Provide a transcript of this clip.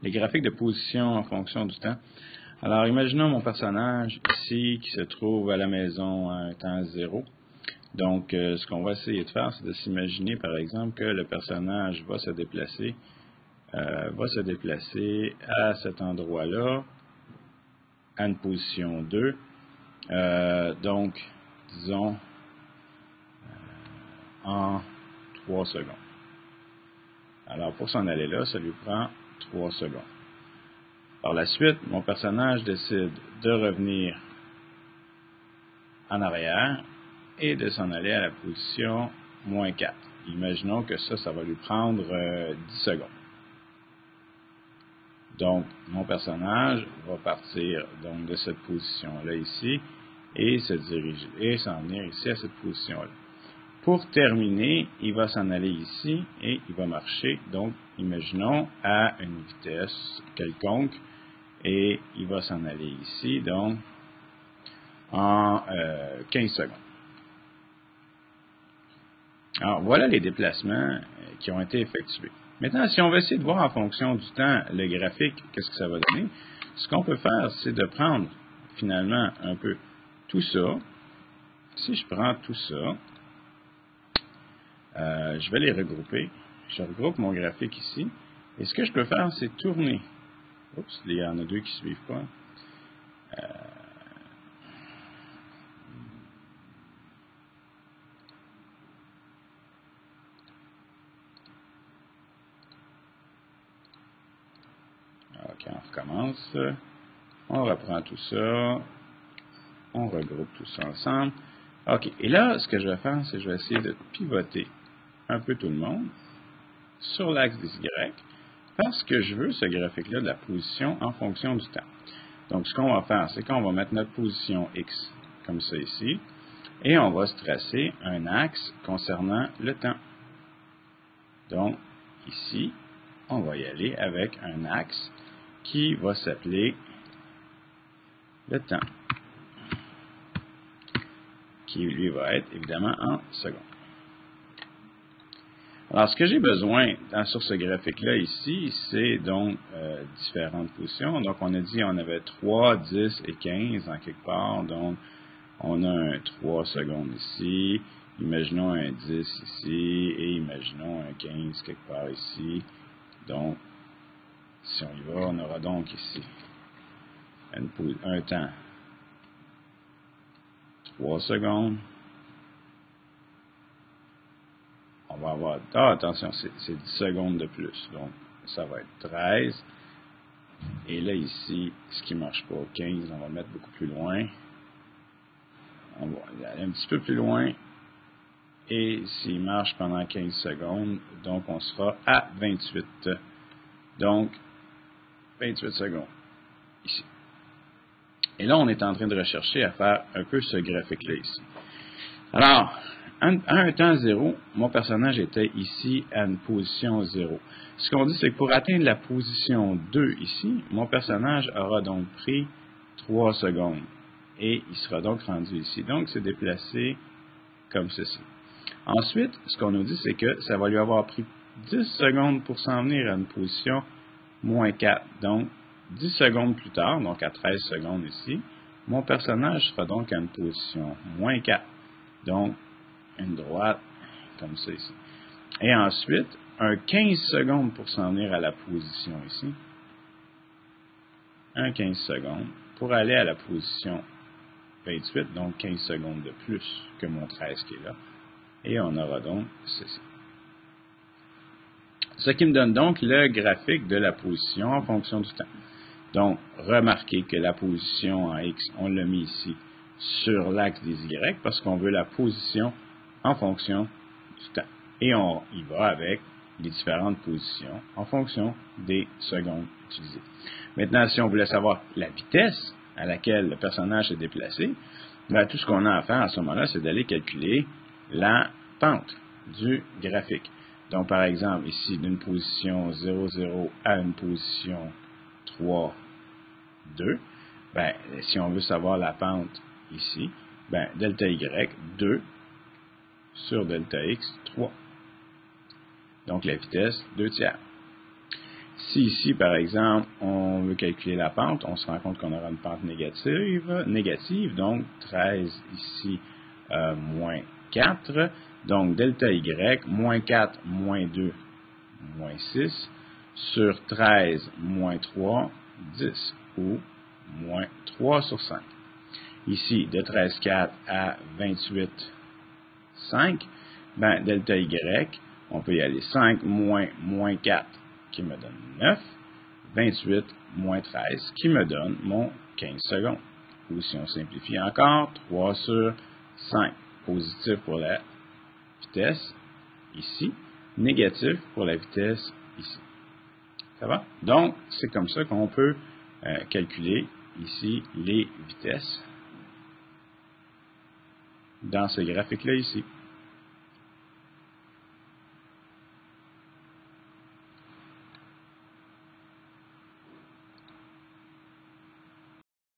les graphiques de position en fonction du temps. Alors, imaginons mon personnage ici qui se trouve à la maison à un temps 0. Donc, ce qu'on va essayer de faire, c'est de s'imaginer, par exemple, que le personnage va se déplacer à cet endroit-là, à une position 2. Donc, disons, en 3 secondes. Alors, pour s'en aller là, ça lui prend 3 secondes. Par la suite, mon personnage décide de revenir en arrière et de s'en aller à la position moins 4. Imaginons que ça va lui prendre 10 secondes. Donc, mon personnage va partir donc, de cette position-là ici et se diriger et s'en venir ici à cette position-là. Pour terminer, il va s'en aller ici et il va marcher, donc, imaginons, à une vitesse quelconque et il va s'en aller ici, donc, en 15 secondes. Alors, voilà les déplacements qui ont été effectués. Maintenant, si on veut essayer de voir en fonction du temps le graphique, qu'est-ce que ça va donner, ce qu'on peut faire, c'est de prendre finalement un peu tout ça. Si je prends tout ça, je vais les regrouper. Je regroupe mon graphique ici. Et ce que je peux faire, c'est tourner. Oups, il y en a deux qui ne suivent pas. OK, on recommence. On reprend tout ça. On regroupe tout ça ensemble. OK, et là, ce que je vais faire, c'est que je vais essayer de pivoter un peu tout le monde sur l'axe des Y, parce que je veux ce graphique-là de la position en fonction du temps. Donc, ce qu'on va faire, c'est qu'on va mettre notre position X, comme ça ici, et on va se tracer un axe concernant le temps. Donc, ici, on va y aller avec un axe qui va s'appeler le temps, qui lui va être évidemment en secondes. Alors, ce que j'ai besoin sur ce graphique-là ici, c'est donc différentes positions. Donc, on a dit on avait 3, 10 et 15 en quelque part. Donc, on a un 3 secondes ici. Imaginons un 10 ici et imaginons un 15 quelque part ici. Donc, si on y va, on aura donc ici un temps 3 secondes. On va avoir, attention, c'est 10 secondes de plus. Donc, ça va être 13. Et là, ici, ce qui ne marche pas, 15, on va le mettre beaucoup plus loin. On va aller un petit peu plus loin. Et s'il marche pendant 15 secondes, donc on sera à 28. Donc, 28 secondes, ici. Et là, on est en train de rechercher à faire un peu ce graphique-là ici. Alors, à un temps 0, mon personnage était ici à une position 0. Ce qu'on dit, c'est que pour atteindre la position 2 ici, mon personnage aura donc pris 3 secondes. Et il sera donc rendu ici. Donc, c'est déplacé comme ceci. Ensuite, ce qu'on nous dit, c'est que ça va lui avoir pris 10 secondes pour s'en venir à une position moins 4. Donc, 10 secondes plus tard, donc à 13 secondes ici, mon personnage sera donc à une position moins 4. Donc, une droite, comme ça ici. Et ensuite, un 15 secondes pour s'en venir à la position ici. Un 15 secondes pour aller à la position 28, donc 15 secondes de plus que mon 13 qui est là. Et on aura donc ceci. Ce qui me donne donc le graphique de la position en fonction du temps. Donc, remarquez que la position en X, on l'a mis ici sur l'axe des Y parce qu'on veut la position en fonction du temps. Et on y va avec les différentes positions en fonction des secondes utilisées. Maintenant, si on voulait savoir la vitesse à laquelle le personnage s'est déplacé, bien, tout ce qu'on a à faire à ce moment-là, c'est d'aller calculer la pente du graphique. Donc, par exemple, ici, d'une position 0, 0 à une position 3, 2, ben, si on veut savoir la pente ici, ben, delta Y, 2 sur delta X, 3. Donc, la vitesse, 2 tiers. Si ici, par exemple, on veut calculer la pente, on se rend compte qu'on aura une pente négative, donc 13 ici, moins 4. Donc, delta Y, moins 4, moins 2, moins 6, sur 13, moins 3, 10, ou moins 3 sur 5. Ici, de 13,4 à 28,5, ben, delta Y, on peut y aller 5 moins 4, qui me donne 9, 28 moins 13, qui me donne mon 15 secondes. Ou si on simplifie encore, 3 sur 5, positif pour la vitesse, ici, négatif pour la vitesse, ici. Ça va? Donc, c'est comme ça qu'on peut calculer ici les vitesses dans ce graphique-là ici.